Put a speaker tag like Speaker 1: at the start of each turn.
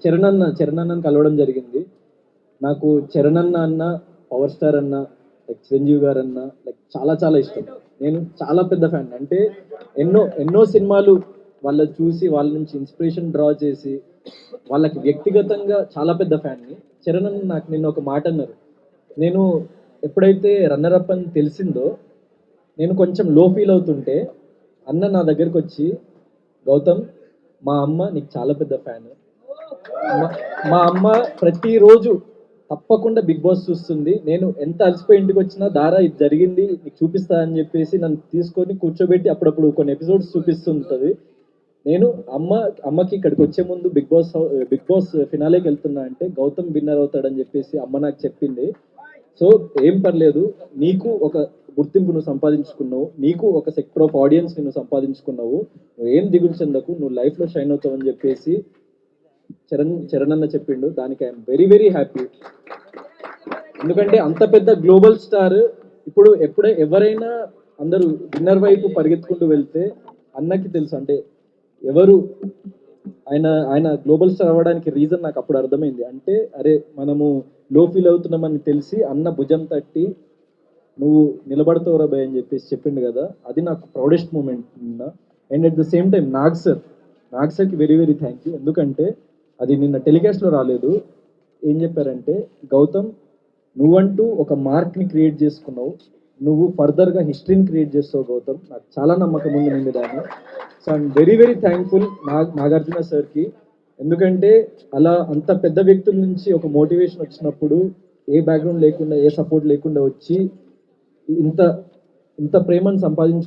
Speaker 1: చరణ్ అన్నని కలవడం జరిగింది. నాకు చరణ్ అన్న, పవర్ స్టార్ అన్న, లైక్ చిరంజీవి గారు అన్న లైక్ చాలా చాలా ఇష్టం. నేను చాలా పెద్ద ఫ్యాన్. అంటే ఎన్నో సినిమాలు వాళ్ళ చూసి వాళ్ళ నుంచి ఇన్స్పిరేషన్ డ్రా చేసి వాళ్ళకి వ్యక్తిగతంగా చాలా పెద్ద ఫ్యాన్ని. చరణ్ అన్న నాకు నిన్న ఒక మాట అన్నారు. నేను ఎప్పుడైతే రన్నర్ అప్ అని తెలిసిందో నేను కొంచెం లో ఫీల్ అవుతుంటే అన్న నా దగ్గరికి వచ్చి, గౌతమ్ మా అమ్మ నీకు చాలా పెద్ద ఫ్యాన్. మా అమ్మ ప్రతిరోజు తప్పకుండా బిగ్ బాస్ చూస్తుంది. నేను ఎంత అలసిపోయి ఇంటికి వచ్చినా దారా ఇది జరిగింది నీకు చూపిస్తా అని చెప్పేసి నన్ను తీసుకొని కూర్చోబెట్టి అప్పుడప్పుడు కొన్ని ఎపిసోడ్స్ చూపిస్తుంటుంది. నేను అమ్మకి ఇక్కడికి వచ్చే ముందు బిగ్ బాస్ ఫినాలేకి వెళ్తున్నా అంటే గౌతమ్ విన్నర్ అవుతాడని చెప్పేసి అమ్మ నాకు చెప్పింది. సో ఏం పర్లేదు, నీకు ఒక గుర్తింపు నువ్వు సంపాదించుకున్నావు, నీకు ఒక సెక్టర్ ఆఫ్ ఆడియన్స్ నువ్వు సంపాదించుకున్నావు, నువ్వు ఏం దిగులు చెందకు, నువ్వు లైఫ్లో షైన్ అవుతావు అని చెప్పేసి చరణ్ అన్న చెప్పిండు. దానికి ఐఎమ్ వెరీ వెరీ హ్యాపీ. ఎందుకంటే అంత పెద్ద గ్లోబల్ స్టార్ ఇప్పుడు ఎవరైనా అందరూ విన్నర్ వైపు పరిగెత్తుకుంటూ వెళ్తే అన్నకి తెలుసు అంటే ఎవరు ఆయన గ్లోబల్ స్టార్ అవ్వడానికి రీజన్ నాకు అప్పుడు అర్థమైంది. అంటే అరే మనము లో ఫీల్ అవుతున్నామని తెలిసి అన్న భుజం తట్టి నువ్వు నిలబడతావురా భయ్ అని చెప్పేసి చెప్పిండు కదా, అది నాకు proudest moment. And at the same time Nag సార్కి వెరీ వెరీ థ్యాంక్ యూ. ఎందుకంటే అది నిన్న టెలికాస్ట్లో రాలేదు. ఏం చెప్పారంటే, గౌతమ్ నువ్వంటూ ఒక మార్క్ని క్రియేట్ చేసుకున్నావు, నువ్వు ఫర్దర్గా హిస్టరీని క్రియేట్ చేస్తావు గౌతమ్, నాకు చాలా నమ్మకం ఉంది నీ దాన్ని. So I'm very very thankful Nagarjuna సార్కి. ఎందుకంటే అలా అంత పెద్ద వ్యక్తుల నుంచి ఒక మోటివేషన్ వచ్చినప్పుడు ఏ బ్యాక్గ్రౌండ్ లేకుండా ఏ సపోర్ట్ లేకుండా వచ్చి ఇంత ప్రేమను సంపాదించు